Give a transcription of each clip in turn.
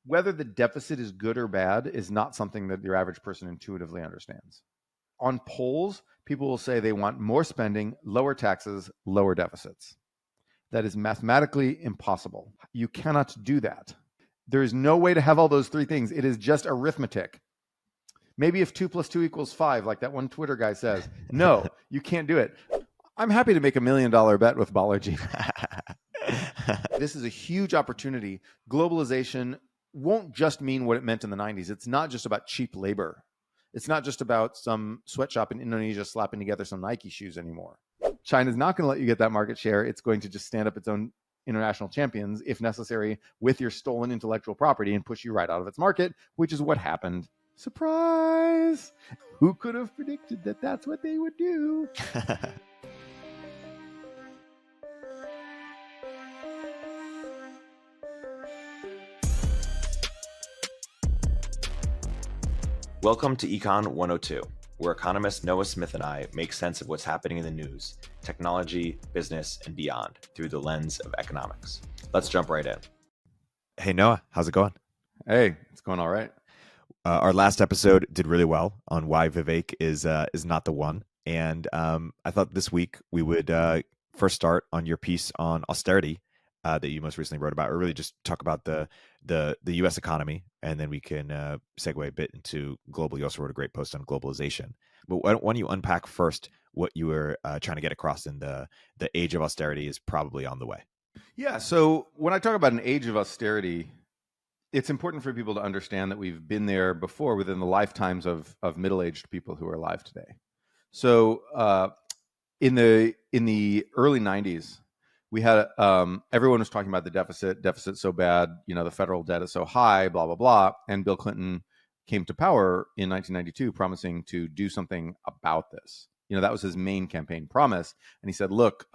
whether the deficit is good or bad is not something that your average person intuitively understands. On polls, people will say they want more spending, lower taxes, lower deficits. That is mathematically impossible. You cannot do that. There is no way to have all those three things. It is just arithmetic. Maybe if 2 + 2 = 5, like that one Twitter guy says. No, you can't do it. I'm happy to make $1 million bet with Balaji. This is a huge opportunity. Globalization won't just mean what it meant in the 90s. It's not just about cheap labor. It's not just about some sweatshop in Indonesia slapping together some Nike shoes anymore. China's not going to let you get that market share. It's going to just stand up its own international champions, if necessary, with your stolen intellectual property and push you right out of its market, which is what happened. Surprise! Who could have predicted that that's what they would do? Welcome to Econ 102, where economist Noah Smith and I make sense of what's happening in the news, technology, business, and beyond through the lens of economics. Let's jump right in. Hey, Noah, how's it going? Hey, it's going all right. Our last episode did really well on why Vivek is not the one. And I thought this week we would first start on your piece on austerity that you most recently wrote about, or really just talk about the U.S. economy, and then we can segue a bit into global. You also wrote a great post on globalization. But why don't you unpack first what you were trying to get across in the age of austerity is probably on the way. Yeah, so when I talk about an age of austerity, it's important for people to understand that we've been there before within the lifetimes of middle-aged people who are alive today. So in the early 90s, we had everyone was talking about the deficit so bad, the federal debt is so high, blah, blah, blah. And Bill Clinton came to power in 1992 promising to do something about this. That was his main campaign promise. And he said, look,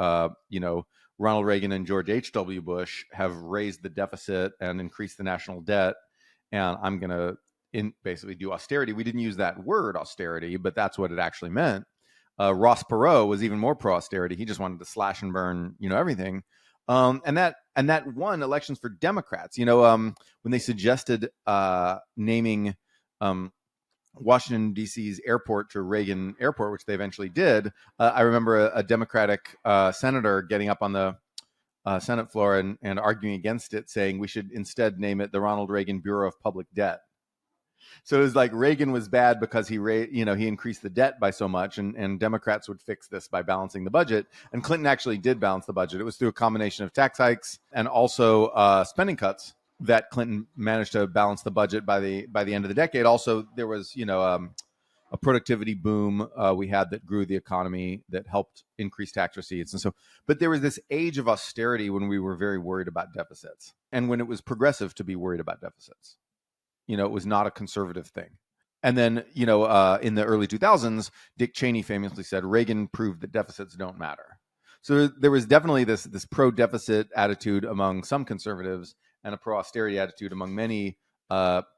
Ronald Reagan and George H.W. Bush have raised the deficit and increased the national debt, and I'm going to basically do austerity. We didn't use that word austerity, but that's what it actually meant. Ross Perot was even more pro-austerity. He just wanted to slash and burn, everything. And that won elections for Democrats. When they suggested naming Washington, D.C.'s airport to Reagan Airport, which they eventually did, I remember a Democratic senator getting up on the Senate floor and arguing against it, saying we should instead name it the Ronald Reagan Bureau of Public Debt. So it was like Reagan was bad because he increased the debt by so much, and Democrats would fix this by balancing the budget. And Clinton actually did balance the budget. It was through a combination of tax hikes and also spending cuts that Clinton managed to balance the budget by the end of the decade. Also, there was a productivity boom we had that grew the economy, that helped increase tax receipts, and so. But there was this age of austerity when we were very worried about deficits, and when it was progressive to be worried about deficits. It was not a conservative thing. And then, in the early 2000s, Dick Cheney famously said, Reagan proved that deficits don't matter. So there was definitely this pro-deficit attitude among some conservatives and a pro-austerity attitude among many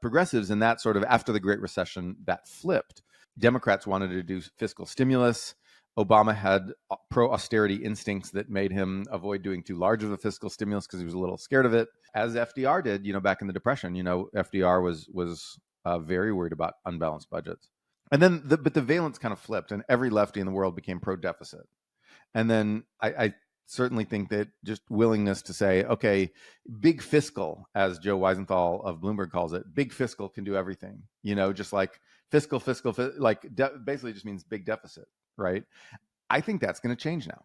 progressives. And that sort of, after the Great Recession, that flipped. Democrats wanted to do fiscal stimulus. Obama had pro-austerity instincts that made him avoid doing too large of a fiscal stimulus because he was a little scared of it, as FDR did, back in the Depression. FDR was very worried about unbalanced budgets. And then, but the valence kind of flipped, and every lefty in the world became pro-deficit. And then I certainly think that just willingness to say, okay, big fiscal, as Joe Weisenthal of Bloomberg calls it, big fiscal can do everything. Just like fiscal, basically just means big deficit. Right. I think that's going to change now.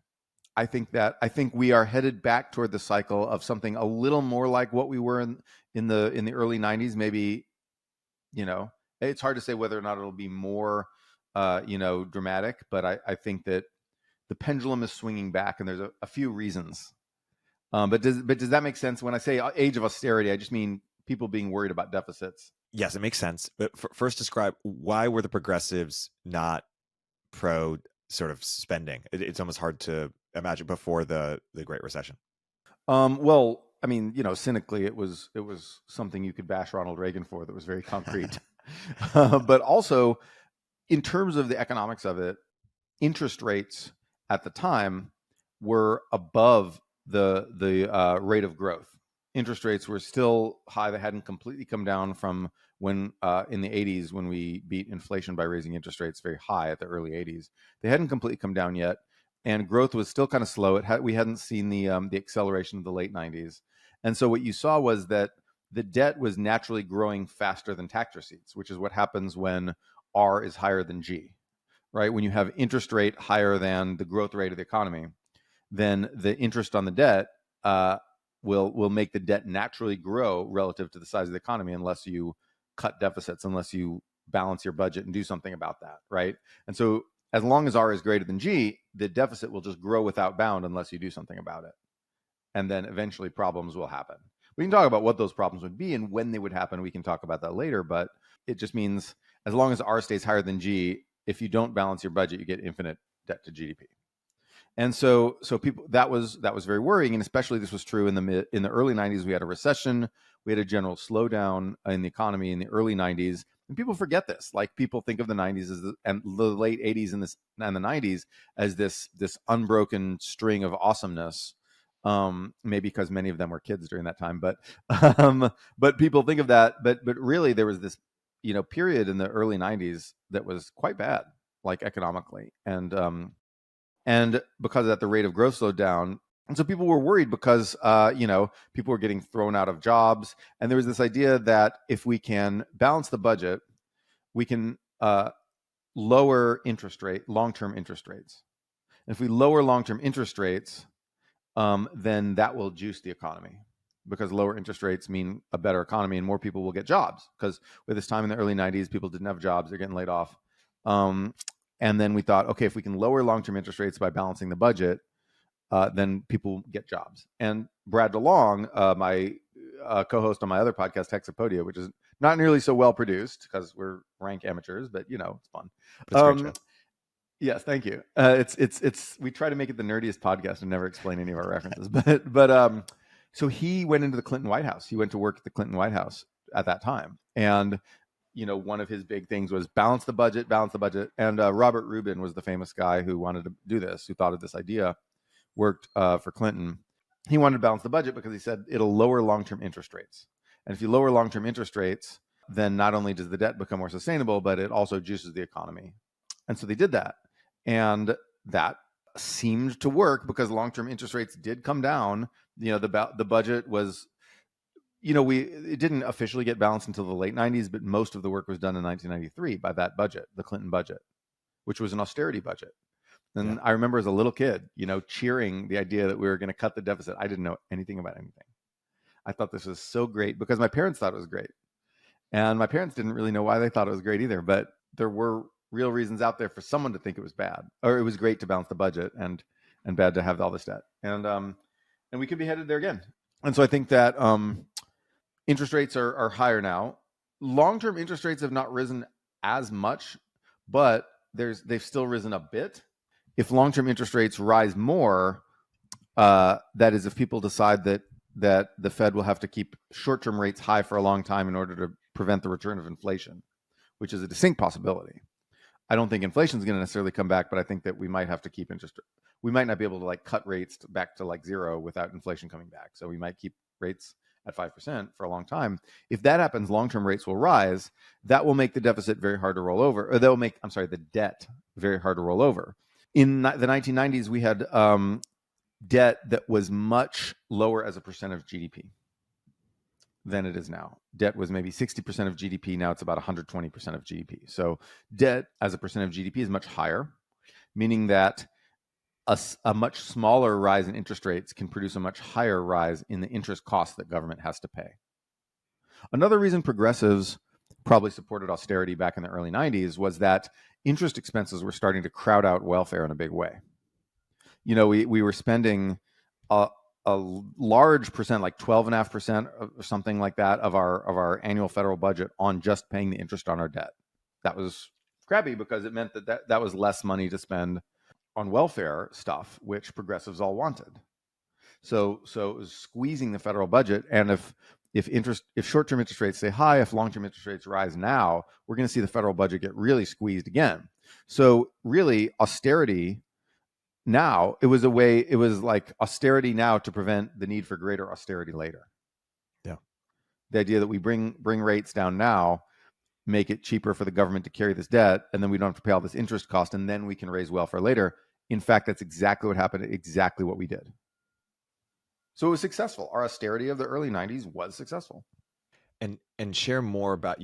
I think we are headed back toward the cycle of something a little more like what we were in the early 90s. Maybe, it's hard to say whether or not it'll be more, dramatic. But I think that the pendulum is swinging back, and there's a few reasons. But does that make sense? When I say age of austerity, I just mean people being worried about deficits. Yes, it makes sense. But first, describe why were the progressives not pro sort of spending? It's almost hard to imagine before the Great Recession. Well, I mean, cynically, it was something you could bash Ronald Reagan for that was very concrete. But also, in terms of the economics of it, interest rates at the time were above the rate of growth. interest rates were still high. They hadn't completely come down from when in the 80s, when we beat inflation by raising interest rates very high at the early 80s. They hadn't completely come down yet, and growth was still kind of slow. We hadn't seen the acceleration of the late 90s, and so what you saw was that the debt was naturally growing faster than tax receipts, which is what happens when R is higher than G, right? When you have interest rate higher than the growth rate of the economy, then the interest on the debt will make the debt naturally grow relative to the size of the economy, unless you cut deficits, unless you balance your budget and do something about that, right? And so as long as R is greater than G, the deficit will just grow without bound unless you do something about it. And then eventually problems will happen. We can talk about what those problems would be and when they would happen. We can talk about that later, but it just means as long as R stays higher than G, if you don't balance your budget, you get infinite debt to GDP. And so people, that was very worrying, and especially this was true in the early 90s. We had a recession, we had a general slowdown in the economy in the early 90s, and people forget this. Like, people think of the 90s and the late 80s and the 90s as this unbroken string of awesomeness. Maybe because many of them were kids during that time, but people think of that. But really, there was this period in the early 90s that was quite bad, like economically, and because of that, the rate of growth slowed down. And so people were worried because, people were getting thrown out of jobs. And there was this idea that if we can balance the budget, we can lower long-term interest rates. And if we lower long-term interest rates, then that will juice the economy, because lower interest rates mean a better economy and more people will get jobs. Because with this time in the early 90s, people didn't have jobs, they're getting laid off. And then we thought, okay, if we can lower long-term interest rates by balancing the budget, then people get jobs. And Brad DeLong, my co-host on my other podcast, Hexapodia, which is not nearly so well produced because we're rank amateurs, but it's fun. But it's a great show. Yes, thank you. It's we try to make it the nerdiest podcast and never explain any of our references. But so he went into the Clinton White House. He went to work at the Clinton White House at that time, and one of his big things was balance the budget. And Robert Rubin was the famous guy who wanted to do this, who thought of this idea, worked for Clinton. He wanted to balance the budget because he said it'll lower long-term interest rates. And if you lower long-term interest rates, then not only does the debt become more sustainable, but it also juices the economy. And so they did that. And that seemed to work because long-term interest rates did come down. The budget was, it didn't officially get balanced until the late 90s, but most of the work was done in 1993 by that budget, the Clinton budget, which was an austerity budget. And I remember as a little kid, cheering the idea that we were going to cut the deficit. I didn't know anything about anything. I thought this was so great because my parents thought it was great. And my parents didn't really know why they thought it was great either, but there were real reasons out there for someone to think it was bad, or it was great to balance the budget and bad to have all this debt. And we could be headed there again. And so I think that interest rates are higher now. Long-term interest rates have not risen as much, but they've still risen a bit. If long-term interest rates rise more, that is, if people decide that the Fed will have to keep short-term rates high for a long time in order to prevent the return of inflation, which is a distinct possibility. I don't think inflation is going to necessarily come back, but I think that we might have to keep we might not be able to cut rates back to zero without inflation coming back. So we might keep rates at 5% for a long time. If that happens, long-term rates will rise. That will make the deficit very hard to roll over, or that will make, the debt very hard to roll over. In the 1990s, we had debt that was much lower as a percent of GDP than it is now. Debt was maybe 60% of GDP. Now it's about 120% of GDP. So debt as a percent of GDP is much higher, meaning that a much smaller rise in interest rates can produce a much higher rise in the interest costs that government has to pay. Another reason progressives probably supported austerity back in the early 90s was that interest expenses were starting to crowd out welfare in a big way. We were spending a large percent, like 12.5% or something like that, of our annual federal budget on just paying the interest on our debt. That was crappy because it meant that was less money to spend on welfare stuff, which progressives all wanted. So it was squeezing the federal budget. And if short-term interest rates stay high, if long-term interest rates rise now, we're going to see the federal budget get really squeezed again. So really, austerity now, it was like austerity now to prevent the need for greater austerity later. The idea that we bring rates down now, make it cheaper for the government to carry this debt, and then we don't have to pay all this interest cost, and then we can raise welfare later. In fact, that's exactly what happened, exactly what we did. So it was successful. Our austerity of the early 90s was successful. And share more about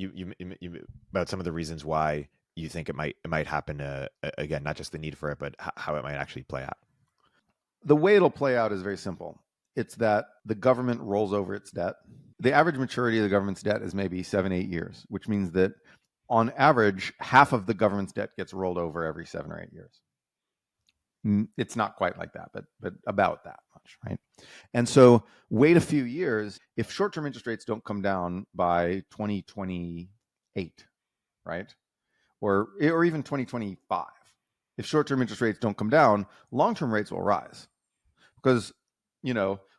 about some of the reasons why you think it might happen again, not just the need for it, but how it might actually play out. The way it'll play out is very simple. It's that the government rolls over its debt. The average maturity of the government's debt is maybe 7-8 years, which means that on average, half of the government's debt gets rolled over every 7 or 8 years. It's not quite like that, but about that much, right? And so wait a few years. If short-term interest rates don't come down by 2028, right, or even 2025, if short-term interest rates don't come down, long-term rates will rise, because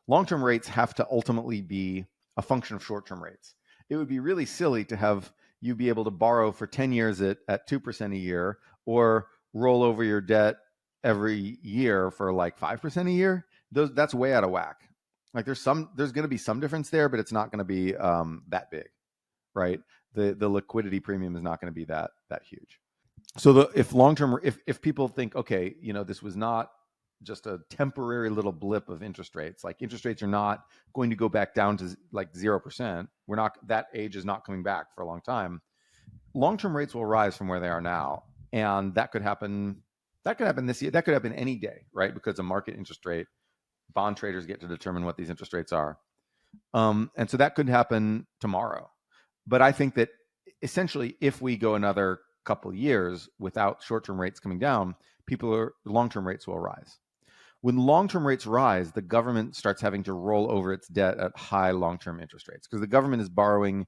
long-term rates have to ultimately be a function of short-term rates. It would be really silly to have you be able to borrow for 10 years at 2% a year, or roll over your debt every year for like 5% a year. That's way out of whack. Like there's going to be some difference there, but it's not going to be that big, right? The liquidity premium is not going to be that huge. So if people think, okay, this was not just a temporary little blip of interest rates, like interest rates are not going to go back down to like 0%. That age is not coming back for a long time. Long-term rates will rise from where they are now, and that could happen this year. That could happen any day, right? Because a market interest rate, bond traders get to determine what these interest rates are. And so that could happen tomorrow. But I think that essentially, if we go another couple years without short-term rates coming down, long-term rates will rise. When long-term rates rise, the government starts having to roll over its debt at high long-term interest rates, because the government is borrowing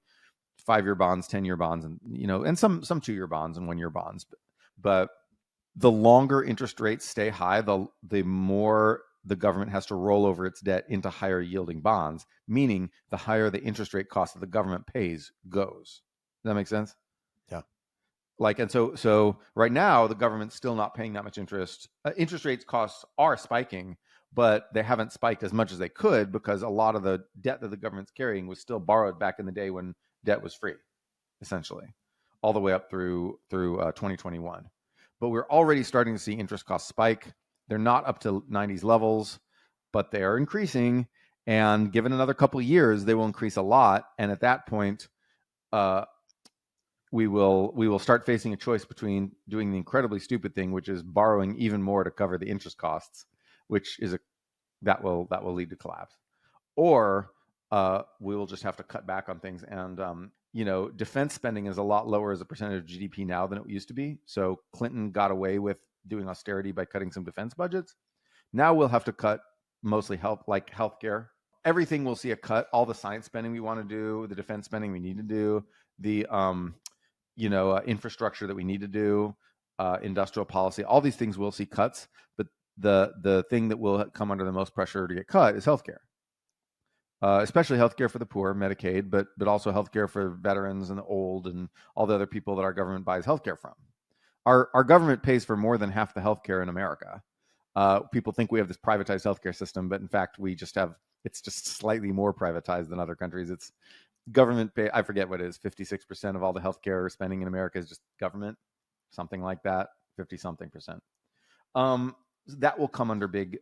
5-year bonds, 10-year bonds, and some 2-year bonds and 1-year bonds. But the longer interest rates stay high, the more the government has to roll over its debt into higher yielding bonds, meaning the higher the interest rate cost that the government pays goes. Does that make sense? Yeah. And so right now the government's still not paying that much interest. Interest rates costs are spiking, but they haven't spiked as much as they could, because a lot of the debt that the government's carrying was still borrowed back in the day when debt was free, essentially, all the way up through 2021. But we're already starting to see interest costs spike. They're not up to 90s levels, but they are increasing. And given another couple of years, they will increase a lot. And at that point, we will start facing a choice between doing the incredibly stupid thing, which is borrowing even more to cover the interest costs, which is that will lead to collapse, or we will just have to cut back on things. And defense spending is a lot lower as a percentage of GDP now than it used to be. So Clinton got away with doing austerity by cutting some defense budgets. Now we'll have to cut mostly healthcare. Everything will see a cut. All the science spending we want to do, the defense spending we need to do, the infrastructure that we need to do, industrial policy, all these things will see cuts. But the thing that will come under the most pressure to get cut is healthcare. Especially healthcare for the poor, Medicaid, but also healthcare for veterans and the old and all the other people that our government buys healthcare from. Our government pays for more than half the healthcare in America. People think we have this privatized healthcare system, but in fact, it's just slightly more privatized than other countries. It's government pay. I forget what it is. 56% of all the healthcare spending in America is just government, something like that. 50-something%. That will come under big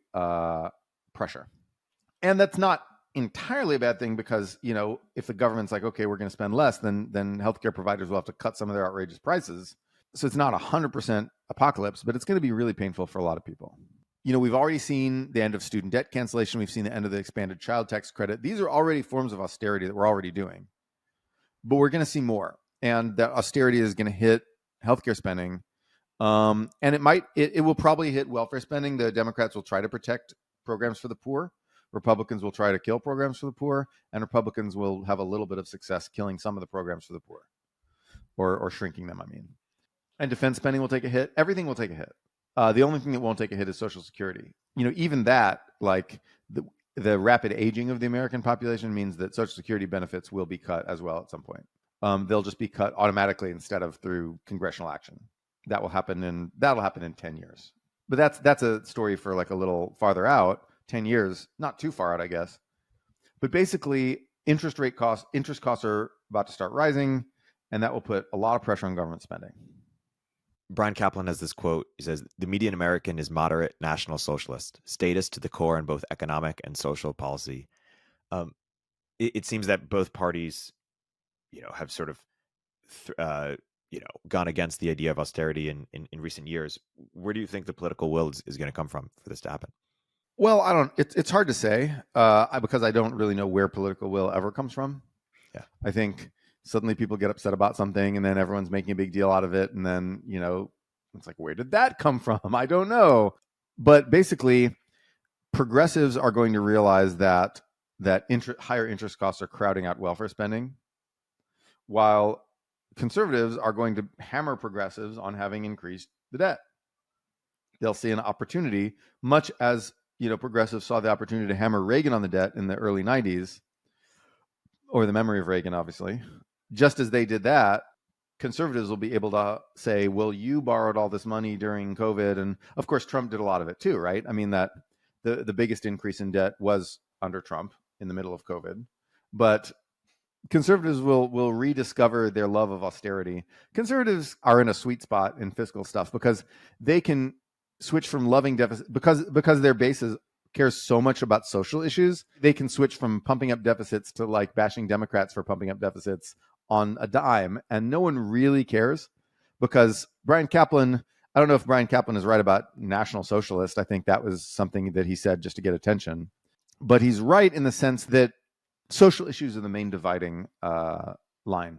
pressure, and that's not entirely a bad thing, because if the government's like, okay, we're going to spend less, then healthcare providers will have to cut some of their outrageous prices. So it's not 100% apocalypse, but it's going to be really painful for a lot of people. We've already seen the end of student debt cancellation. We've seen the end of the expanded child tax credit. These are already forms of austerity that we're already doing, but we're going to see more, and that austerity is going to hit healthcare spending, and it will probably hit welfare spending. The Democrats will try to protect programs for the poor. Republicans will try to kill programs for the poor, and Republicans will have a little bit of success killing some of the programs for the poor, or shrinking them, I mean. And defense spending will take a hit. Everything will take a hit. The only thing that won't take a hit is Social Security. Even that, like the rapid aging of the American population, means that Social Security benefits will be cut as well at some point. They'll just be cut automatically instead of through congressional action. That'll happen in 10 years. But that's a story for like a little farther out. 10 years, not too far out, I guess. But basically, interest costs are about to start rising, and that will put a lot of pressure on government spending. Brian Kaplan has this quote. He says, "The median American is moderate National Socialist, statist to the core in both economic and social policy." Um, it seems that both parties, have sort of, gone against the idea of austerity in recent years. Where do you think the political will is going to come from for this to happen? Well, I don't. It's hard to say because I don't really know where political will ever comes from. Yeah. I think suddenly people get upset about something, and then everyone's making a big deal out of it, and then it's like, where did that come from? I don't know. But basically, progressives are going to realize that higher interest costs are crowding out welfare spending, while conservatives are going to hammer progressives on having increased the debt. They'll see an opportunity, much as progressives saw the opportunity to hammer Reagan on the debt in the early 90s, or the memory of Reagan, obviously. Just as they did that, conservatives will be able to say, well, you borrowed all this money during COVID. And of course, Trump did a lot of it too, right? I mean, that the biggest increase in debt was under Trump in the middle of COVID. But conservatives will rediscover their love of austerity. Conservatives are in a sweet spot in fiscal stuff because they can switch from loving deficit because their base cares so much about social issues. They can switch from pumping up deficits to like bashing Democrats for pumping up deficits on a dime, and no one really cares because Brian Kaplan. I don't know if Brian Kaplan is right about National Socialist. I think that was something that he said just to get attention, but he's right in the sense that social issues are the main dividing line.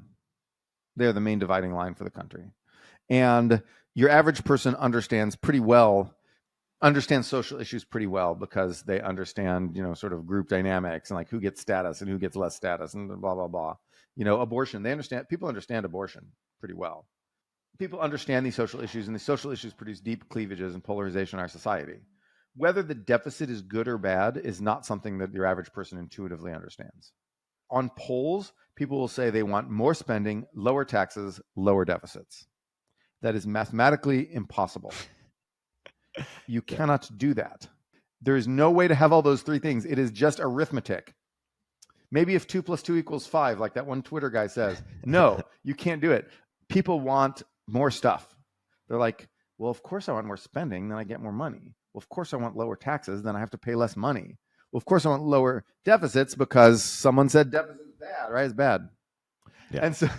They're the main dividing line for the country. And your average person understands social issues pretty well because they understand, sort of group dynamics and like who gets status and who gets less status and blah, blah, blah. Abortion, people understand abortion pretty well. People understand these social issues, and these social issues produce deep cleavages and polarization in our society. Whether the deficit is good or bad is not something that your average person intuitively understands. On polls, people will say they want more spending, lower taxes, lower deficits. That is mathematically impossible. You cannot do that. There is no way to have all those three things. It is just arithmetic. Maybe if 2 + 2 = 5, like that one Twitter guy says. No, you can't do it. People want more stuff. They're like, well, of course I want more spending, then I get more money. Well, of course I want lower taxes, then I have to pay less money. Well, of course I want lower deficits because someone said deficit is bad, right? It's bad. Yeah. And so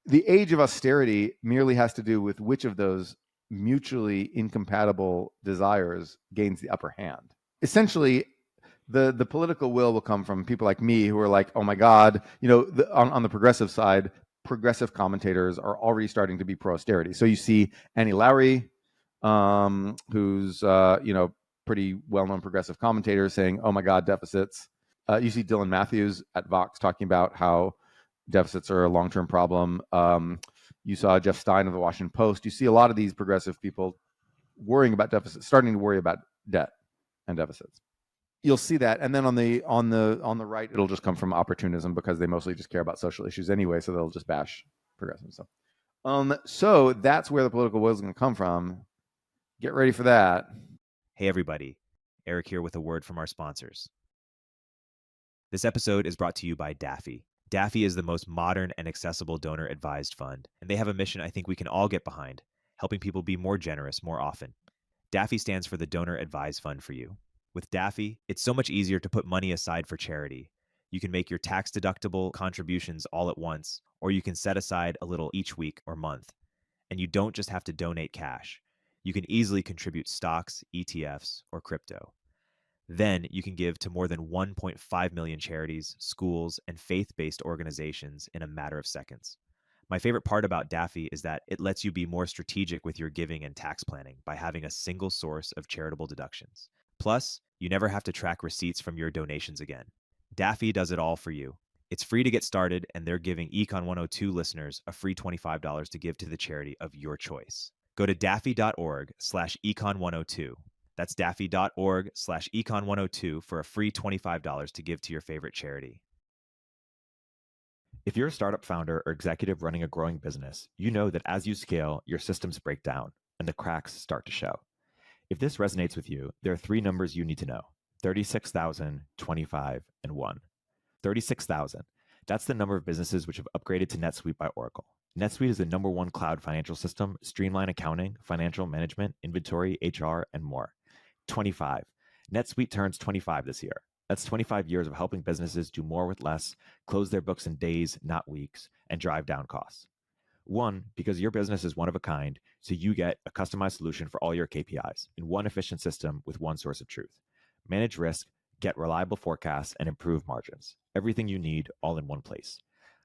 the age of austerity merely has to do with which of those mutually incompatible desires gains the upper hand. Essentially, the political will come from people like me who are like, oh my God, on the progressive side, progressive commentators are already starting to be pro-austerity. So you see Annie Lowrey, who's pretty well-known progressive commentator, saying, oh my God, deficits. You see Dylan Matthews at Vox talking about how deficits are a long-term problem. You saw Jeff Stein of the Washington Post. You see a lot of these progressive people worrying about deficits, starting to worry about debt and deficits. You'll see that, and then on the right, it'll just come from opportunism because they mostly just care about social issues anyway, so they'll just bash progressive stuff. So that's where the political will is going to come from. Get ready for that. Hey everybody, Erik here with a word from our sponsors. This episode is brought to you by Daffy. Daffy is the most modern and accessible donor-advised fund, and they have a mission I think we can all get behind, helping people be more generous more often. Daffy stands for the Donor Advised Fund for you. With Daffy, it's so much easier to put money aside for charity. You can make your tax-deductible contributions all at once, or you can set aside a little each week or month. And you don't just have to donate cash. You can easily contribute stocks, ETFs, or crypto. Then you can give to more than 1.5 million charities, schools, and faith-based organizations in a matter of seconds. My favorite part about Daffy is that it lets you be more strategic with your giving and tax planning by having a single source of charitable deductions. Plus, you never have to track receipts from your donations again. Daffy does it all for you. It's free to get started, and they're giving Econ 102 listeners a free $25 to give to the charity of your choice. Go to daffy.org/econ102. That's daffy.org/econ102 for a free $25 to give to your favorite charity. If you're a startup founder or executive running a growing business, you know that as you scale, your systems break down and the cracks start to show. If this resonates with you, there are 3 numbers you need to know: 36,000, 25, and 1. 36,000. That's the number of businesses which have upgraded to NetSuite by Oracle. NetSuite is the #1 cloud financial system, streamline accounting, financial management, inventory, HR, and more. 25. NetSuite turns 25 this year. That's 25 years of helping businesses do more with less, close their books in days, not weeks, and drive down costs. One, because your business is one of a kind, so you get a customized solution for all your KPIs in one efficient system with one source of truth. Manage risk, get reliable forecasts, and improve margins. Everything you need all in one place.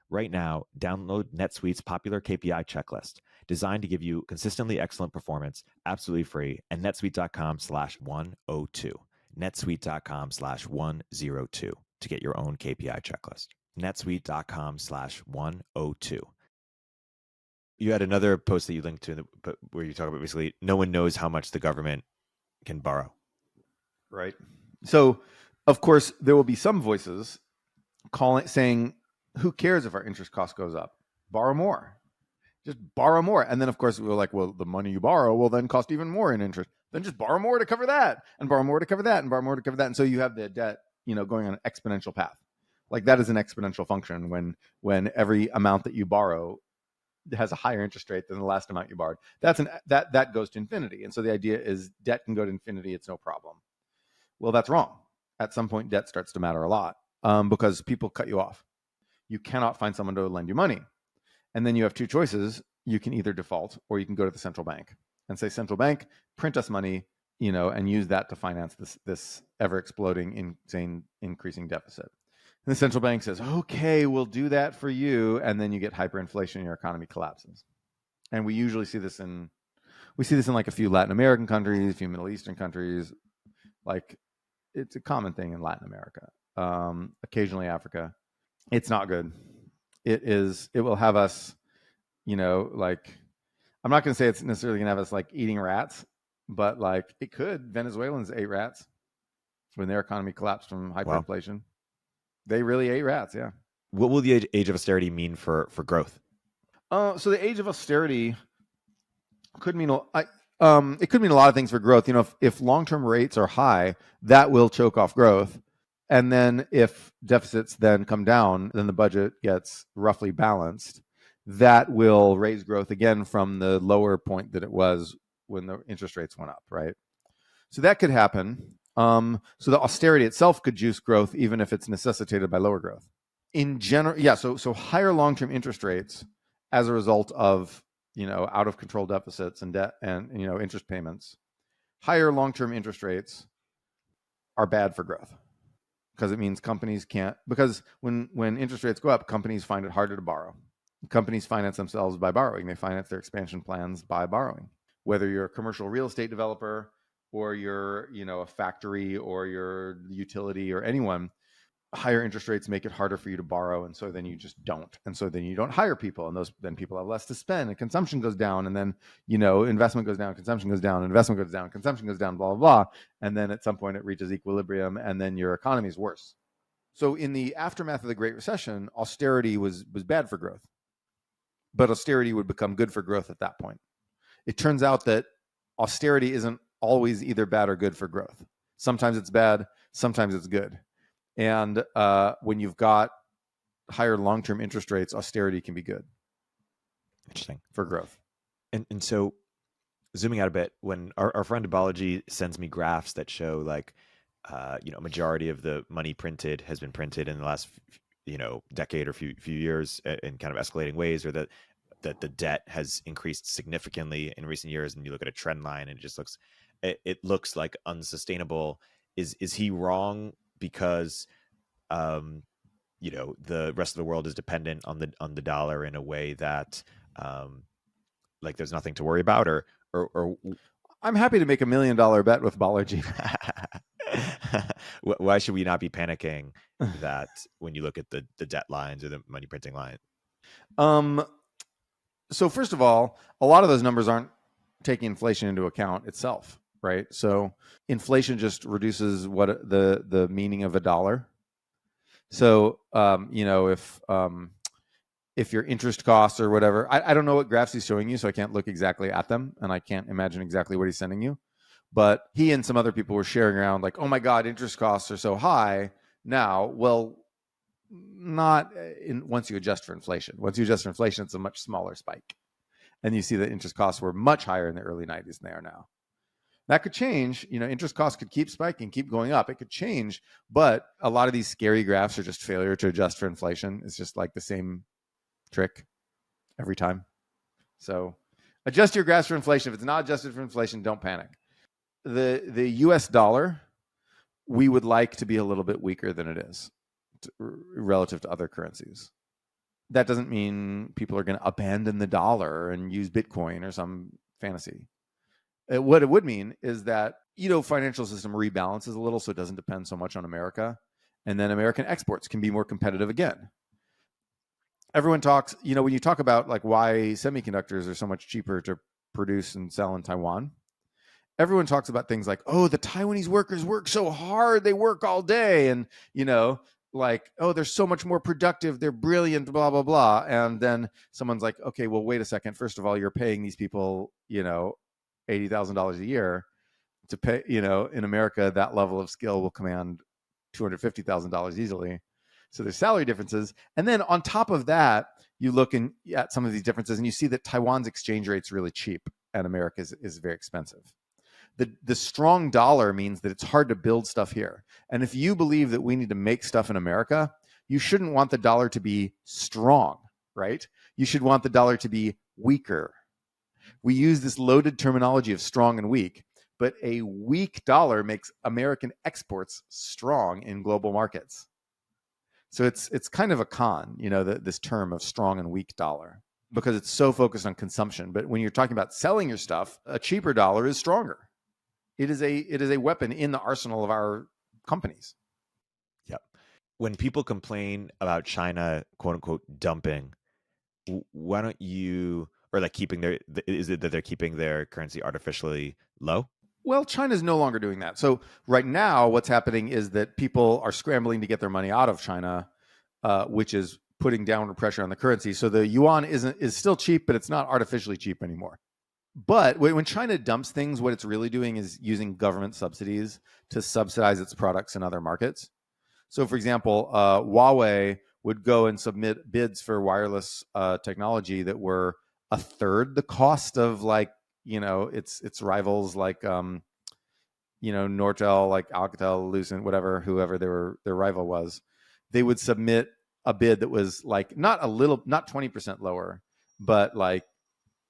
Right now, download NetSuite's popular KPI checklist, designed to give you consistently excellent performance, absolutely free, at netsuite.com/102. netsuite.com/102 to get your own KPI checklist. netsuite.com/102. You had another post that you linked to where you talk about basically no one knows how much the government can borrow. Right. So, of course, there will be some voices saying, who cares if our interest cost goes up? Borrow more. Just borrow more. And then, of course, we're like, well, the money you borrow will then cost even more in interest. Then just borrow more to cover that, and borrow more to cover that, and borrow more to cover that. And so you have the debt, going on an exponential path. Like that is an exponential function when every amount that you borrow has a higher interest rate than the last amount you borrowed. That goes to infinity. And so the idea is debt can go to infinity. It's no problem. Well, that's wrong. At some point, debt starts to matter a lot because people cut you off. You cannot find someone to lend you money. And then you have two choices. You can either default or you can go to the central bank and say, central bank, print us money, and use that to finance this ever exploding, insane, increasing deficit. And the central bank says, okay, we'll do that for you. And then you get hyperinflation and your economy collapses. And we usually see this in like a few Latin American countries, a few Middle Eastern countries. Like it's a common thing in Latin America, occasionally Africa. It's not good. It will have us, like, I'm not going to say it's necessarily going to have us like eating rats, but like it could. Venezuelans ate rats when their economy collapsed from hyperinflation. Wow. They really ate rats. Yeah. What will the age of austerity mean for growth? So the age of austerity could mean it could mean a lot of things for growth. If long-term rates are high, that will choke off growth. And then if deficits then come down, then the budget gets roughly balanced. That will raise growth again from the lower point that it was when the interest rates went up, right? So that could happen. So the austerity itself could juice growth even if it's necessitated by lower growth. In general, yeah, so higher long-term interest rates as a result of, out of control deficits and debt and, interest payments, higher long-term interest rates are bad for growth. Because it means companies can't, because when interest rates go up, companies find it harder to borrow. Companies finance themselves by borrowing. They finance their expansion plans by borrowing. Whether you're a commercial real estate developer or you're, a factory or your utility or anyone, higher interest rates make it harder for you to borrow. And so then you just don't. And so then you don't hire people, and then people have less to spend, and consumption goes down. And then, investment goes down, consumption goes down, investment goes down, consumption goes down, blah, blah, blah. And then at some point it reaches equilibrium, and then your economy is worse. So in the aftermath of the Great Recession, austerity was bad for growth, but austerity would become good for growth at that point. It turns out that austerity isn't always either bad or good for growth. Sometimes it's bad, sometimes it's good. And when you've got higher long-term interest rates, austerity can be good. Interesting. For growth. And so zooming out a bit, when our friend Abology sends me graphs that show like, majority of the money printed has been printed in the last, decade or few years in kind of escalating ways, or that the debt has increased significantly in recent years, and you look at a trend line and it looks like unsustainable. Is he wrong because the rest of the world is dependent on the dollar in a way that like there's nothing to worry about, or I'm happy to make $1 million bet with Balaji. Why should we not be panicking that when you look at the debt lines or the money printing line? So first of all, a lot of those numbers aren't taking inflation into account itself, right? So inflation just reduces what the meaning of a dollar. So if your interest costs or whatever, I don't know what graphs he's showing you, so I can't look exactly at them, and I can't imagine exactly what he's sending you. But he and some other people were sharing around like, oh my God, interest costs are so high now. Well, not once you adjust for inflation. Once you adjust for inflation, it's a much smaller spike. And you see that interest costs were much higher in the early 90s than they are now. That could change. Interest costs could keep spiking, keep going up. It could change, but a lot of these scary graphs are just failure to adjust for inflation. It's just like the same trick every time. So adjust your graphs for inflation. If it's not adjusted for inflation, don't panic. The US dollar, we would like to be a little bit weaker than it is relative to other currencies. That doesn't mean people are going to abandon the dollar and use Bitcoin or some fantasy. What it would mean is that, financial system rebalances a little so it doesn't depend so much on America. And then American exports can be more competitive again. Everyone talks, when you talk about like why semiconductors are so much cheaper to produce and sell in Taiwan, everyone talks about things like, oh, the Taiwanese workers work so hard, they work all day. And, like, oh, they're so much more productive, they're brilliant, blah, blah, blah. And then someone's like, okay, well, wait a second. First of all, you're paying these people, $80,000 a year to pay, in America, that level of skill will command $250,000 easily. So there's salary differences. And then on top of that, you look at some of these differences and you see that Taiwan's exchange rate's really cheap and America is very expensive. The strong dollar means that it's hard to build stuff here. And if you believe that we need to make stuff in America, you shouldn't want the dollar to be strong, right? You should want the dollar to be weaker. We use this loaded terminology of strong and weak, but a weak dollar makes American exports strong in global markets. So it's kind of a con, this term of strong and weak dollar, because it's so focused on consumption. But when you're talking about selling your stuff, a cheaper dollar is stronger. It is a weapon in the arsenal of our companies. Yep. When people complain about China, quote unquote, dumping, why don't you, or like is it that they're keeping their currency artificially low? Well, China's no longer doing that. So right now, what's happening is that people are scrambling to get their money out of China, which is putting downward pressure on the currency. So the yuan is still cheap, but it's not artificially cheap anymore. But when China dumps things, what it's really doing is using government subsidies to subsidize its products in other markets. So, for example, Huawei would go and submit bids for wireless technology that were a third the cost of its rivals like Nortel, like Alcatel, Lucent, whoever their rival was. They would submit a bid that was like not 20% lower, but like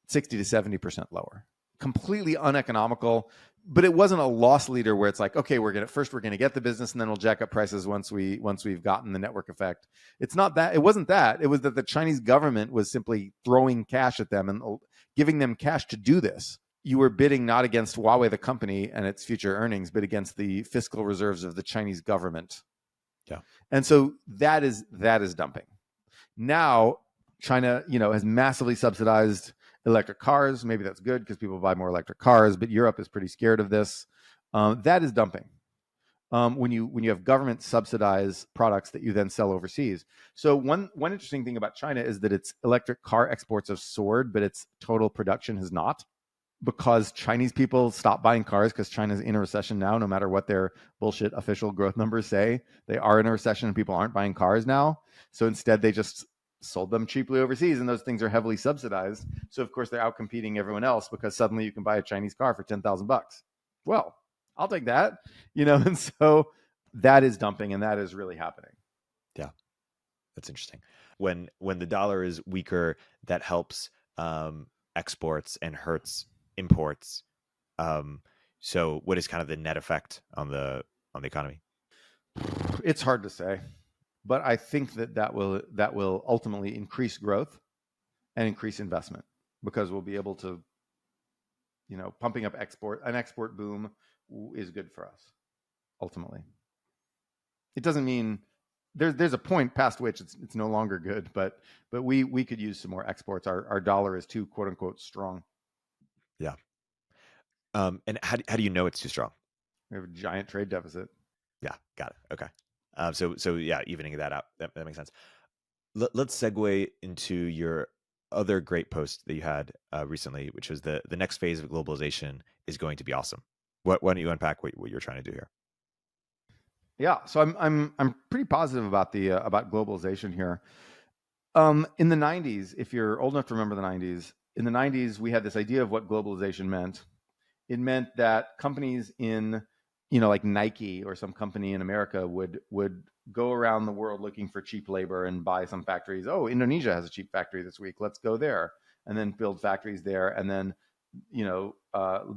60 to 70% lower. Completely uneconomical, but it wasn't a loss leader where it's like, okay, we're gonna get the business and then we'll jack up prices once we've gotten the network effect. It's not that. It wasn't that. It was that the Chinese government was simply throwing cash at them and giving them cash to do this. You were bidding not against Huawei the company and its future earnings, but against the fiscal reserves of the Chinese government. Yeah. And so that is dumping. Now China, has massively subsidized electric cars. Maybe that's good because people buy more electric cars, but Europe is pretty scared of this. That is dumping. When you have government subsidized products that you then sell overseas. So one interesting thing about China is that its electric car exports have soared, but its total production has not, because Chinese people stop buying cars because China's in a recession now. No matter what their bullshit official growth numbers say, they are in a recession and people aren't buying cars now. So instead, they just sold them cheaply overseas, and those things are heavily subsidized. So of course they're out competing everyone else because suddenly you can buy a Chinese car for $10,000. Well, I'll take that, and so that is dumping, and that is really happening. Yeah, that's interesting. When the dollar is weaker, that helps exports and hurts imports. So what is kind of the net effect on the economy? It's hard to say. But I think that will ultimately increase growth and increase investment, because we'll be able to, pumping up an export boom is good for us. Ultimately, it doesn't mean there's a point past which it's no longer good, but we could use some more exports. Our dollar is too, quote unquote, strong. Yeah. And how do you know it's too strong? We have a giant trade deficit. Yeah, got it. Okay. So yeah, evening that out, that makes sense. Let's segue into your other great post that you had recently, which was the next phase of globalization is going to be awesome. Why don't you unpack what you're trying to do here? Yeah, so I'm pretty positive about the about globalization here. In the 90s, if you're old enough to remember the 90s, in the 90s we had this idea of what globalization meant. It meant that companies in, like Nike or some company in America would go around the world looking for cheap labor and buy some factories. Oh, Indonesia has a cheap factory this week. Let's go there, and then build factories there, and then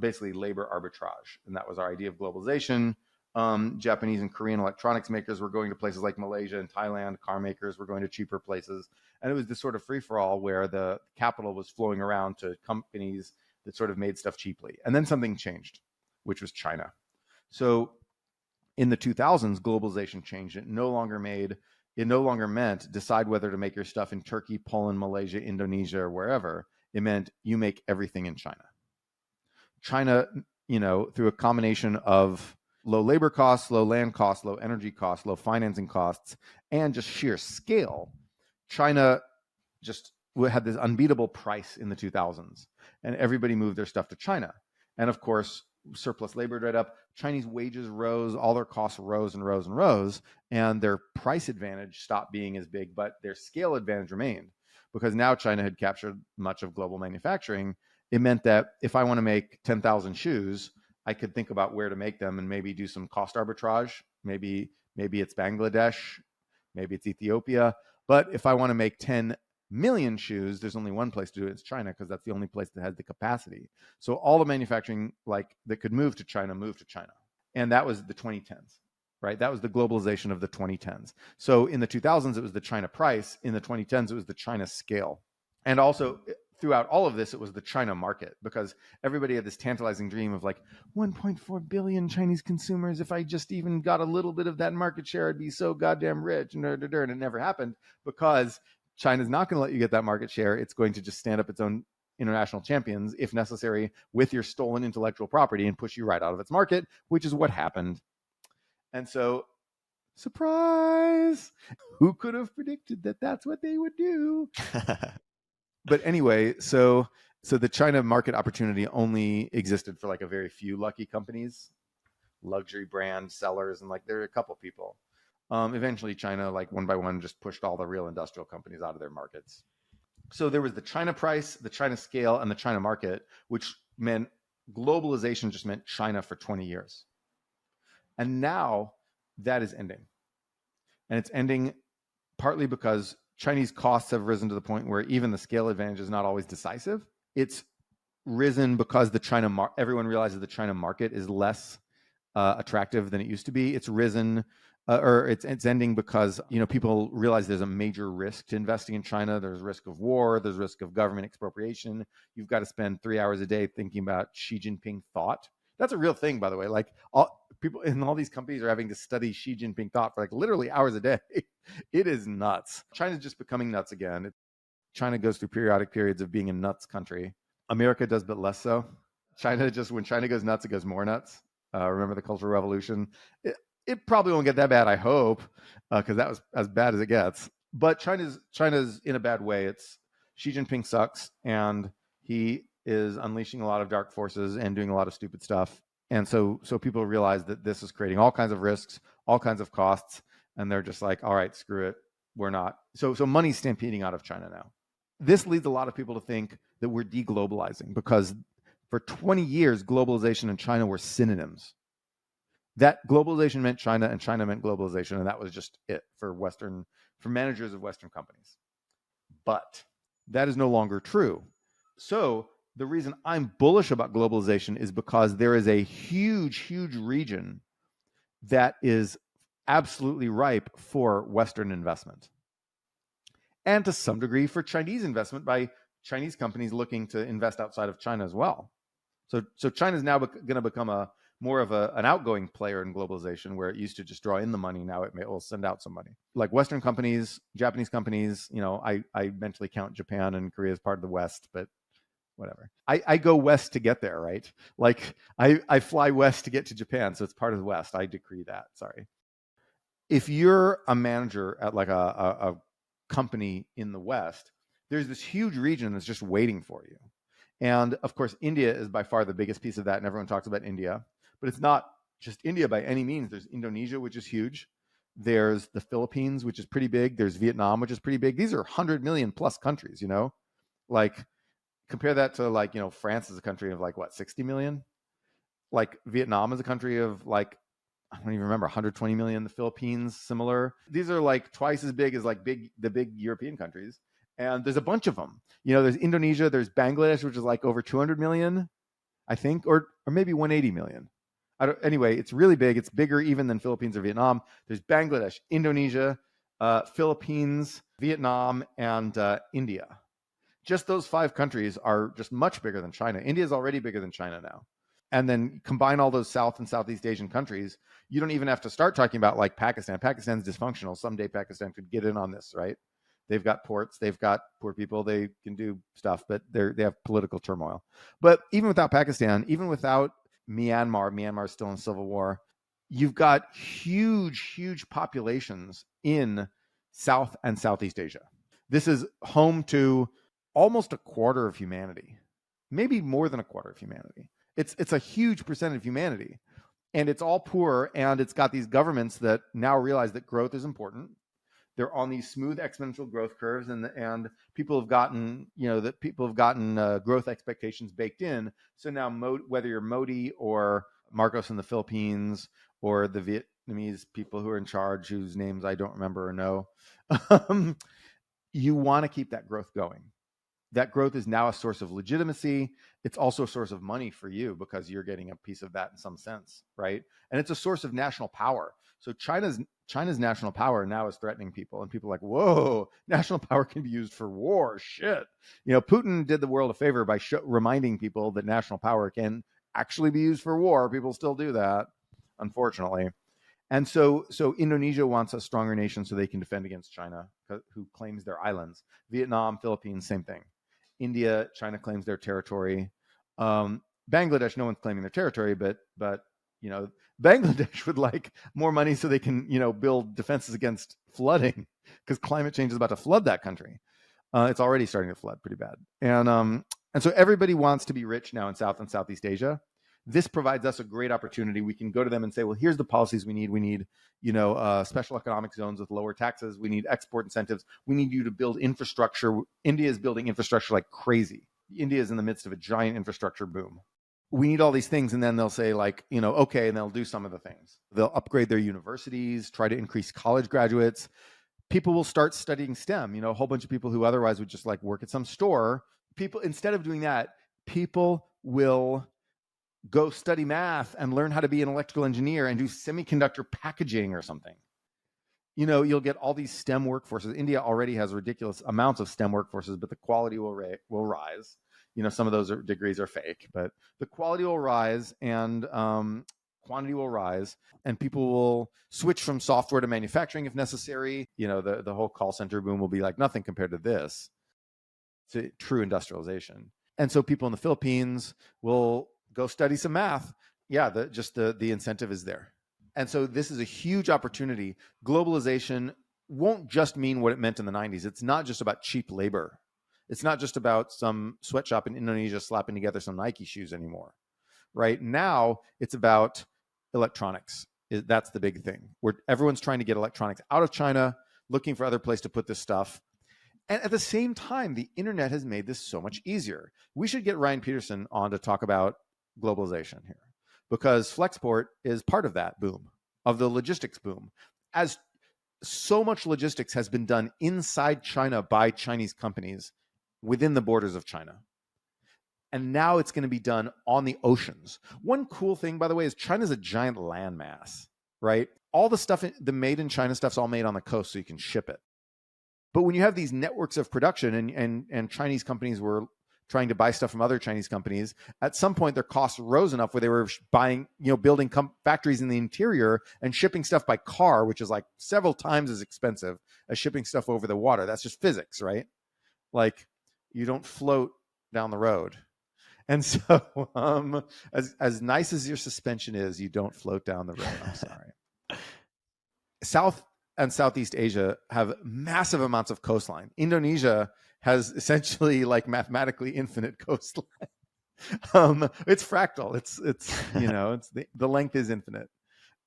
basically labor arbitrage. And that was our idea of globalization. Japanese and Korean electronics makers were going to places like Malaysia and Thailand. Car makers were going to cheaper places. And it was this sort of free for all where the capital was flowing around to companies that sort of made stuff cheaply. And then something changed, which was China. So in the 2000s, globalization changed. It no longer meant decide whether to make your stuff in Turkey, Poland, Malaysia, Indonesia, or wherever. It meant you make everything in China. China, through a combination of low labor costs, low land costs, low energy costs, low financing costs, and just sheer scale, China just had this unbeatable price in the 2000s, and everybody moved their stuff to China. And of course, surplus labor dried up, Chinese wages rose, all their costs rose and rose and rose, and their price advantage stopped being as big, but their scale advantage remained, because now China had captured much of global manufacturing. It meant that if I want to make 10,000 shoes, I could think about where to make them and maybe do some cost arbitrage. Maybe it's Bangladesh, maybe it's Ethiopia. But if I want to make 10 million shoes, there's only one place to do it. It's China, because that's the only place that has the capacity. So all the manufacturing that could move to China moved to China. And that was the 2010s, right? That was the globalization of the 2010s. So in the 2000s, it was the China price. In the 2010s, it was the China scale. And also throughout all of this, it was the China market, because everybody had this tantalizing dream of 1.4 billion Chinese consumers. If I just even got a little bit of that market share, I'd be so goddamn rich. And it never happened, because China's not going to let you get that market share. It's going to just stand up its own international champions, if necessary, with your stolen intellectual property and push you right out of its market, which is what happened. And so, surprise, who could have predicted that that's what they would do? But anyway, so the China market opportunity only existed for a very few lucky companies, luxury brand sellers, and there are a couple people. Eventually, China, one by one, just pushed all the real industrial companies out of their markets. So there was the China price, the China scale, and the China market, which meant globalization just meant China for 20 years. And now that is ending. And it's ending partly because Chinese costs have risen to the point where even the scale advantage is not always decisive. It's risen because everyone realizes the China market is less attractive than it used to be. It's risen, or it's ending because people realize there's a major risk to investing in China. There's risk of war. There's risk of government expropriation. You've got to spend 3 hours a day thinking about Xi Jinping thought. That's a real thing, by the way. All people in all these companies are having to study Xi Jinping thought for literally hours a day. It is nuts. China's just becoming nuts again. China goes through periodic periods of being a nuts country. America does, but less so. When China goes nuts, it goes more nuts. Remember the Cultural Revolution? It probably won't get that bad, I hope, because that was as bad as it gets. But China's in a bad way. It's Xi Jinping sucks, and he is unleashing a lot of dark forces and doing a lot of stupid stuff. And so people realize that this is creating all kinds of risks, all kinds of costs, and they're just like, all right, screw it, we're not. So money's stampeding out of China now. This leads a lot of people to think that we're deglobalizing, because for 20 years, globalization and China were synonyms. That globalization meant China and China meant globalization, and that was just it for managers of Western companies. But that is no longer true. So the reason I'm bullish about globalization is because there is a huge, huge region that is absolutely ripe for Western investment, and to some degree for Chinese investment by Chinese companies looking to invest outside of China as well. So China's now going to become more of an outgoing player in globalization, where it used to just draw in the money. Now it will send out some money. Like Western companies, Japanese companies, I mentally count Japan and Korea as part of the West, but whatever. I go west to get there, right? I fly west to get to Japan, so it's part of the West. I decree that, sorry. If you're a manager at a company in the West, there's this huge region that's just waiting for you. And of course, India is by far the biggest piece of that, and everyone talks about India, but it's not just India by any means. There's Indonesia, which is huge. There's the Philippines, which is pretty big. There's Vietnam, which is pretty big. These are 100 million plus countries, like compare that to like, France is a country of like what, 60 million? Like Vietnam is a country of like, I don't even remember, 120 million. The Philippines, similar. These are like twice as big as like the big European countries. And there's a bunch of them. There's Indonesia, there's Bangladesh, which is like over 200 million, I think, or maybe 180 million. Anyway, it's really big. It's bigger even than Philippines or Vietnam. There's Bangladesh, Indonesia, Philippines, Vietnam, and India. Just those 5 countries are just much bigger than China. India is already bigger than China now. And then combine all those South and Southeast Asian countries, you don't even have to start talking about like Pakistan. Pakistan's dysfunctional. Someday Pakistan could get in on this, right? They've got ports, they've got poor people, they can do stuff, but they have political turmoil. But even without Pakistan, even without Myanmar is still in civil war, you've got huge populations in South and Southeast Asia. This is home to almost a quarter of humanity, maybe more than a quarter of humanity. It's a huge percent of humanity, and it's all poor, and it's got these governments that now realize that growth is important. They're on these smooth exponential growth curves, and people have gotten, growth expectations baked in. So now, whether you're Modi or Marcos in the Philippines or the Vietnamese people who are in charge, whose names I don't remember or know, you want to keep that growth going. That growth is now a source of legitimacy. It's also a source of money for you because you're getting a piece of that in some sense, right? And it's a source of national power. So China's national power now is threatening people, and people are like, whoa, national power can be used for war. Shit. Putin did the world a favor by reminding people that national power can actually be used for war. People still do that, unfortunately. And so Indonesia wants a stronger nation so they can defend against China, who claims their islands. Vietnam, Philippines, same thing. India, China claims their territory. Bangladesh, no one's claiming their territory, but Bangladesh would like more money so they can build defenses against flooding, because climate change is about to flood that country. It's already starting to flood pretty bad, and so everybody wants to be rich now in South and Southeast Asia. This provides us a great opportunity. We can go to them and say, well, here's the policies we need. We need, special economic zones with lower taxes. We need export incentives. We need you to build infrastructure. India is building infrastructure like crazy. India is in the midst of a giant infrastructure boom. We need all these things. And then they'll say like, okay, and they'll do some of the things. They'll upgrade their universities, try to increase college graduates. People will start studying STEM, a whole bunch of people who otherwise would just like work at some store. People, instead of doing that, people will go study math and learn how to be an electrical engineer and do semiconductor packaging or something. You'll get all these STEM workforces. India already has ridiculous amounts of STEM workforces, but the quality will rise. Some of those degrees are fake, but the quality will rise, and quantity will rise, and people will switch from software to manufacturing if necessary. The whole call center boom will be like nothing compared to this. It's true industrialization. And so people in the Philippines will go study some math. Yeah, the incentive is there. And so this is a huge opportunity. Globalization won't just mean what it meant in the 90s. It's not just about cheap labor. It's not just about some sweatshop in Indonesia slapping together some Nike shoes anymore. Right now, it's about electronics. That's the big thing. Everyone's trying to get electronics out of China, looking for other place to put this stuff. And at the same time, the internet has made this so much easier. We should get Ryan Peterson on to talk about globalization here, because Flexport is part of that boom, of the logistics boom. As so much logistics has been done inside China by Chinese companies within the borders of China. And now it's going to be done on the oceans. One cool thing, by the way, is China's a giant landmass, right? All the stuff, the made in China stuff's all made on the coast so you can ship it. But when you have these networks of production and Chinese companies were trying to buy stuff from other Chinese companies, at some point their costs rose enough where they were buying, building factories in the interior and shipping stuff by car, which is like several times as expensive as shipping stuff over the water. That's just physics, right? Like you don't float down the road. And so as nice as your suspension is, you don't float down the road. I'm sorry. South and Southeast Asia have massive amounts of coastline. Indonesia has essentially like mathematically infinite coastline. It's fractal. It's it's the length is infinite.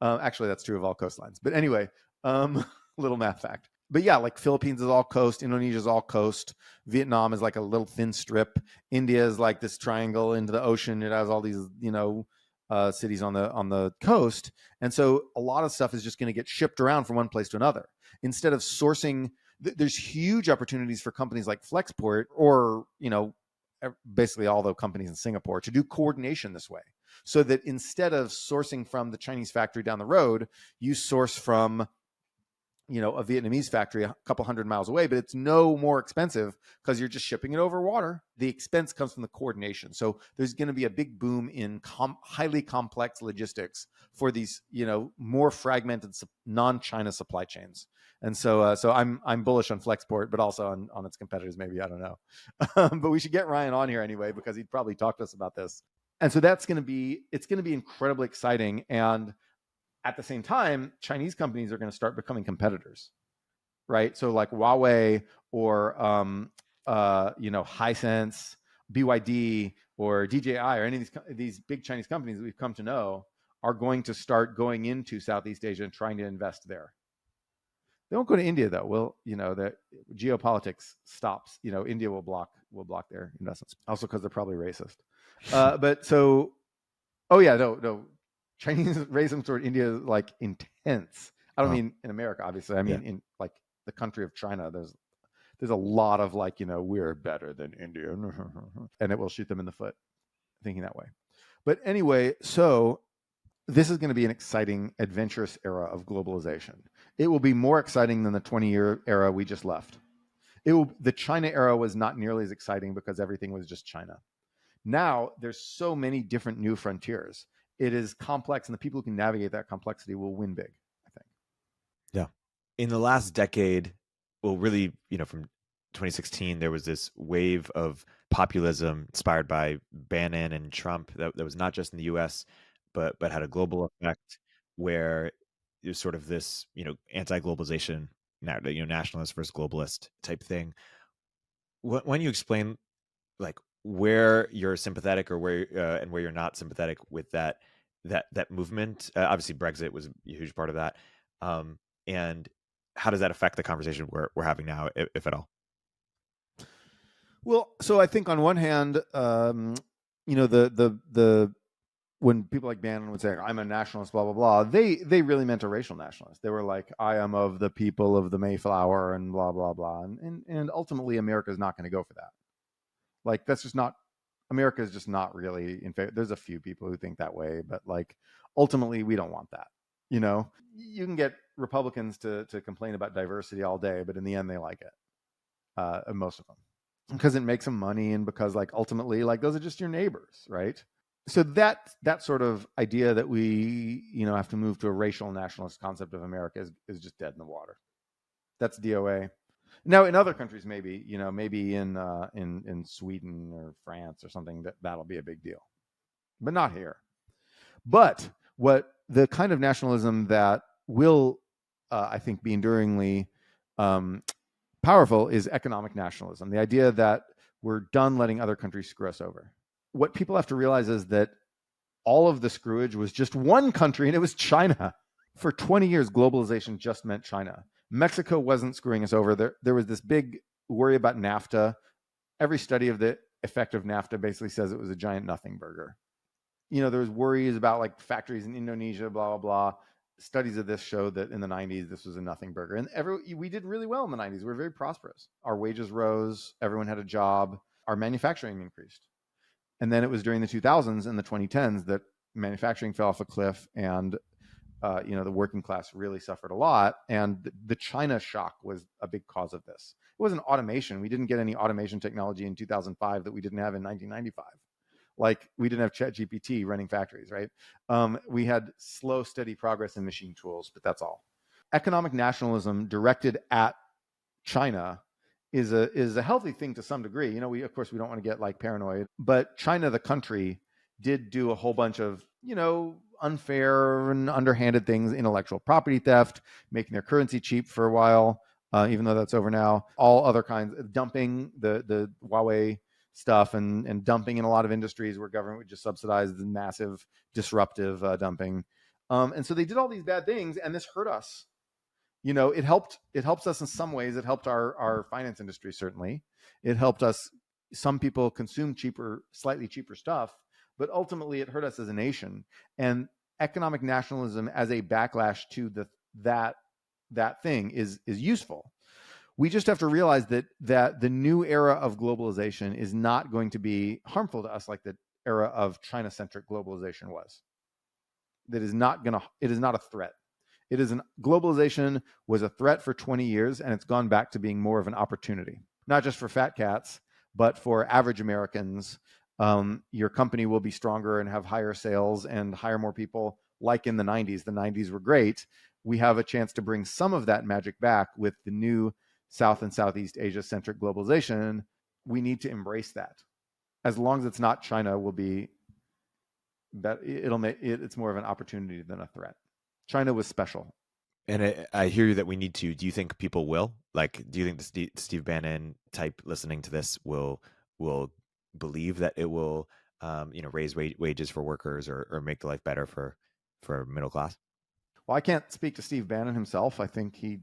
Actually, that's true of all coastlines. But anyway, little math fact. But yeah, like Philippines is all coast, Indonesia is all coast, Vietnam is like a little thin strip, India is like this triangle into the ocean. It has all these, cities on the coast, and so a lot of stuff is just going to get shipped around from one place to another instead of sourcing. There's huge opportunities for companies like Flexport or basically all the companies in Singapore to do coordination this way, so that instead of sourcing from the Chinese factory down the road, you source from a Vietnamese factory a couple hundred miles away, but it's no more expensive because you're just shipping it over water. The expense comes from the coordination. So there's going to be a big boom in highly complex logistics for these, more fragmented non-China supply chains. And so I'm bullish on Flexport, but also on its competitors. Maybe, I don't know, but we should get Ryan on here anyway because he'd probably talk to us about this. And so it's going to be incredibly exciting. And at the same time, Chinese companies are going to start becoming competitors, right? So like Huawei or Hisense, BYD or DJI or any of these big Chinese companies that we've come to know are going to start going into Southeast Asia and trying to invest there. They won't go to India though. Well, the geopolitics stops. India will block their investments. Also because they're probably racist. But so, oh yeah, no. Chinese racism toward India is like intense. I don't mean in America, obviously. I mean in like the country of China. There's a lot of like, we're better than India, and it will shoot them in the foot thinking that way. But anyway, so this is going to be an exciting, adventurous era of globalization. It will be more exciting than the 20-year era we just left. The China era was not nearly as exciting because everything was just China. Now there's so many different new frontiers. It is complex, and the people who can navigate that complexity will win big, I think. Yeah. In the last decade, well, really, from 2016, there was this wave of populism inspired by Bannon and Trump that was not just in the US, but had a global effect where there's sort of this, anti-globalization, nationalist versus globalist type thing. When you explain like where you're sympathetic or where and where you're not sympathetic with that movement, obviously Brexit was a huge part of that, and how does that affect the conversation we're having now, if at all? Well, so I think on one hand, the when people like Bannon would say, I'm a nationalist, blah, blah, blah, they really meant a racial nationalist. They were like, I am of the people of the Mayflower and blah, blah, blah. And ultimately, America is not going to go for that. Like, that's just not, America is just not really in favor. There's a few people who think that way, but like, ultimately, we don't want that. You can get Republicans to complain about diversity all day, but in the end, they like it. Most of them. Because it makes them money and because like ultimately, like those are just your neighbors, right? So that sort of idea that we have to move to a racial nationalist concept of America is just dead in the water. That's DOA. Now in other countries, maybe in Sweden or France or something, that'll be a big deal, but not here. But what the kind of nationalism that will I think be enduringly powerful is economic nationalism. The idea that we're done letting other countries screw us over. What people have to realize is that all of the screwage was just one country, and it was China. For 20 years, globalization just meant China. Mexico wasn't screwing us over. There was this big worry about NAFTA. Every study of the effect of NAFTA basically says it was a giant nothing burger. There was worries about like factories in Indonesia, blah, blah, blah. Studies of this show that in the 90s, this was a nothing burger. And we did really well in the 90s. We were very prosperous. Our wages rose. Everyone had a job. Our manufacturing increased. And then it was during the 2000s and the 2010s that manufacturing fell off a cliff, and the working class really suffered a lot. And the China shock was a big cause of this. It wasn't automation. We didn't get any automation technology in 2005 that we didn't have in 1995. Like we didn't have ChatGPT running factories, right? We had slow, steady progress in machine tools, but that's all. Economic nationalism directed at China is a healthy thing to some degree. Of course we don't want to get like paranoid, but China, the country, did do a whole bunch of, unfair and underhanded things, intellectual property theft, making their currency cheap for a while, even though that's over now. All other kinds of dumping, the Huawei stuff and dumping in a lot of industries where government would just subsidize the massive disruptive dumping. And so they did all these bad things, and this hurt us. It helps us in some ways. It helped our finance industry, certainly. It helped us. Some people consume slightly cheaper stuff, but ultimately it hurt us as a nation. And economic nationalism as a backlash to that thing is useful. We just have to realize that the new era of globalization is not going to be harmful to us like the era of China-centric globalization was. It is not a threat. Globalization was a threat for 20 years, and it's gone back to being more of an opportunity, not just for fat cats, but for average Americans. Your company will be stronger and have higher sales and hire more people. Like in the 90s. The 90s were great. We have a chance to bring some of that magic back with the new South and Southeast Asia-centric globalization. We need to embrace that. As long as it's not China, it's more of an opportunity than a threat. China was special. And I hear you that we need to. Do you think people will? Like, do you think the Steve Bannon type listening to this will believe that it will, raise wages for workers or make life better for middle class? Well, I can't speak to Steve Bannon himself. I think he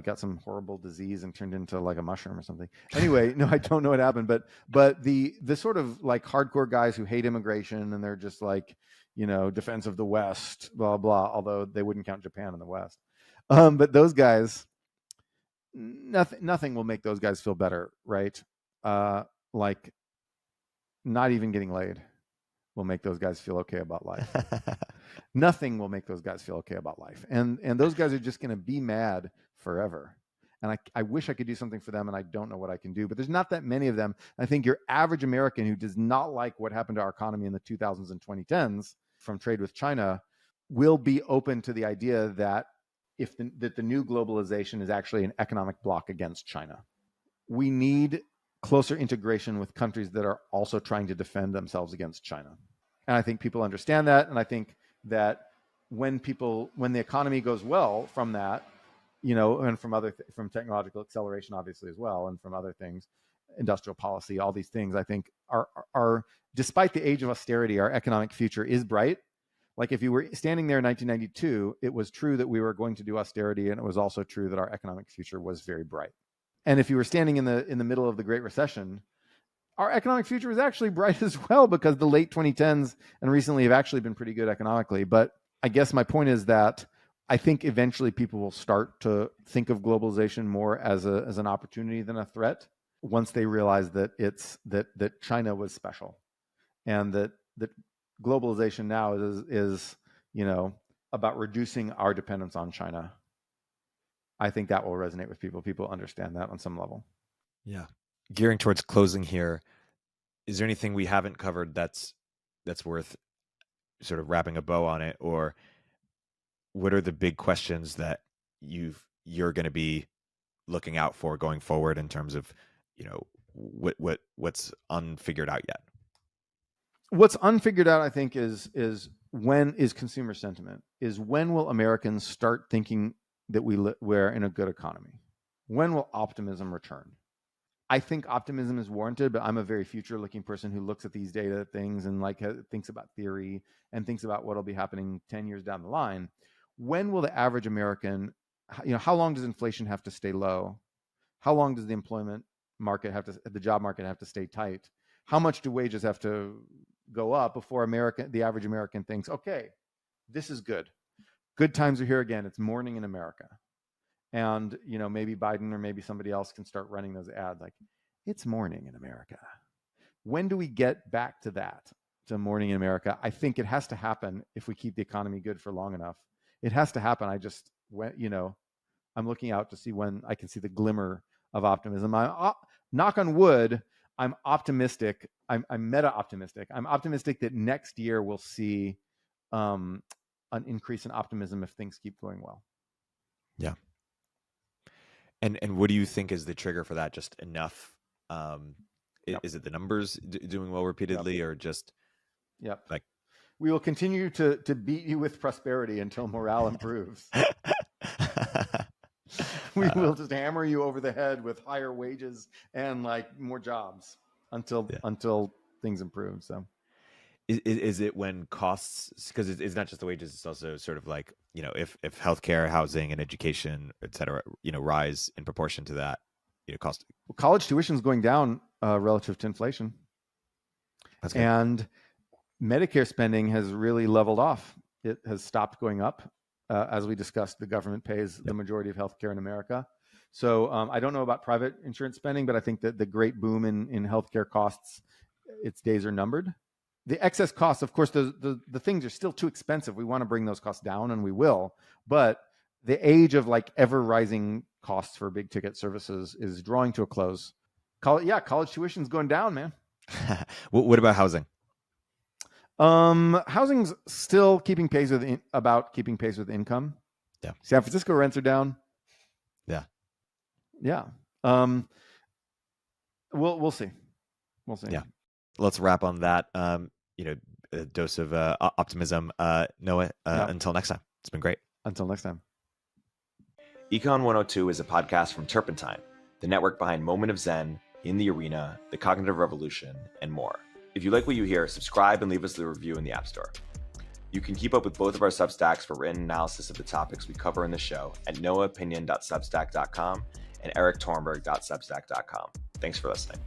got some horrible disease and turned into like a mushroom or something. Anyway, no, I don't know what happened, but the sort of like hardcore guys who hate immigration and they're just like, defense of the West, blah, blah, although they wouldn't count Japan in the West. But those guys, nothing will make those guys feel better, right? Like not even getting laid will make those guys feel okay about life. Nothing will make those guys feel okay about life. And those guys are just going to be mad forever. And I wish I could do something for them, and I don't know what I can do. But there's not that many of them. I think your average American who does not like what happened to our economy in the 2000s and 2010s from trade with China will be open to the idea that that the new globalization is actually an economic block against China. We need closer integration with countries that are also trying to defend themselves against China. And I think people understand that. And I think that when the economy goes well from that, and from technological acceleration, obviously, as well, and from other things, industrial policy, all these things, I think are despite the age of austerity, our economic future is bright. Like if you were standing there in 1992, it was true that we were going to do austerity, and it was also true that our economic future was very bright. And if you were standing in the middle of the Great Recession, our economic future was actually bright as well, because the late 2010s and recently have actually been pretty good economically. But I guess my point is that I think eventually people will start to think of globalization more as an opportunity than a threat once they realize that China was special, and that globalization now is about reducing our dependence on China. I think that will resonate with people. People understand that on some level. Yeah. Gearing towards closing here, is there anything we haven't covered that's worth sort of wrapping a bow on it? Or what are the big questions that you're going to be looking out for going forward in terms of, what's unfigured out yet? What's unfigured out, I think, is when is consumer sentiment? Is when will Americans start thinking that we're in a good economy? When will optimism return? I think optimism is warranted, but I'm a very future-looking person who looks at these data things and thinks about theory and thinks about what'll be happening 10 years down the line. When will the average American, how long does inflation have to stay low? How long does the employment market the job market have to stay tight? How much do wages have to go up before the average American thinks, okay, this is good. Good times are here again. It's morning in America. And, maybe Biden or maybe somebody else can start running those ads like, it's morning in America. When do we get back to that, to morning in America? I think it has to happen if we keep the economy good for long enough. It has to happen. I'm looking out to see when I can see the glimmer of optimism. Knock on wood, I'm optimistic. I'm meta optimistic. I'm optimistic that next year we'll see an increase in optimism if things keep going well. Yeah. And what do you think is the trigger for that? Just enough? Is it the numbers doing well repeatedly, or just? Yep. Like, we will continue to beat you with prosperity until morale improves. We will just hammer you over the head with higher wages and more jobs. until things improve. So is it when costs, because it's not just the wages, it's also sort of like, if healthcare, housing, and education, et cetera, rise in proportion to that, cost. well, college tuition is going down relative to inflation. That's good. And Medicare spending has really leveled off. It has stopped going up. As we discussed, the government pays the majority of healthcare in America. So I don't know about private insurance spending, but I think that the great boom in healthcare costs, its days are numbered. The excess costs, of course, the things are still too expensive. We want to bring those costs down, and we will. But the age of like ever rising costs for big ticket services is drawing to a close. College tuition's going down, man. What about housing? Housing's still keeping pace with income. Yeah. San Francisco rents are down. Yeah. Yeah. We'll see. We'll see. Yeah. Let's wrap on that. A dose of optimism. Noah, until next time. It's been great. Until next time. Econ 102 is a podcast from Turpentine, the network behind Moment of Zen, In the Arena, The Cognitive Revolution, and more. If you like what you hear, subscribe and leave us a review in the App Store. You can keep up with both of our Substacks for written analysis of the topics we cover in the show at noahopinion.substack.com and erictornberg.substack.com. Thanks for listening.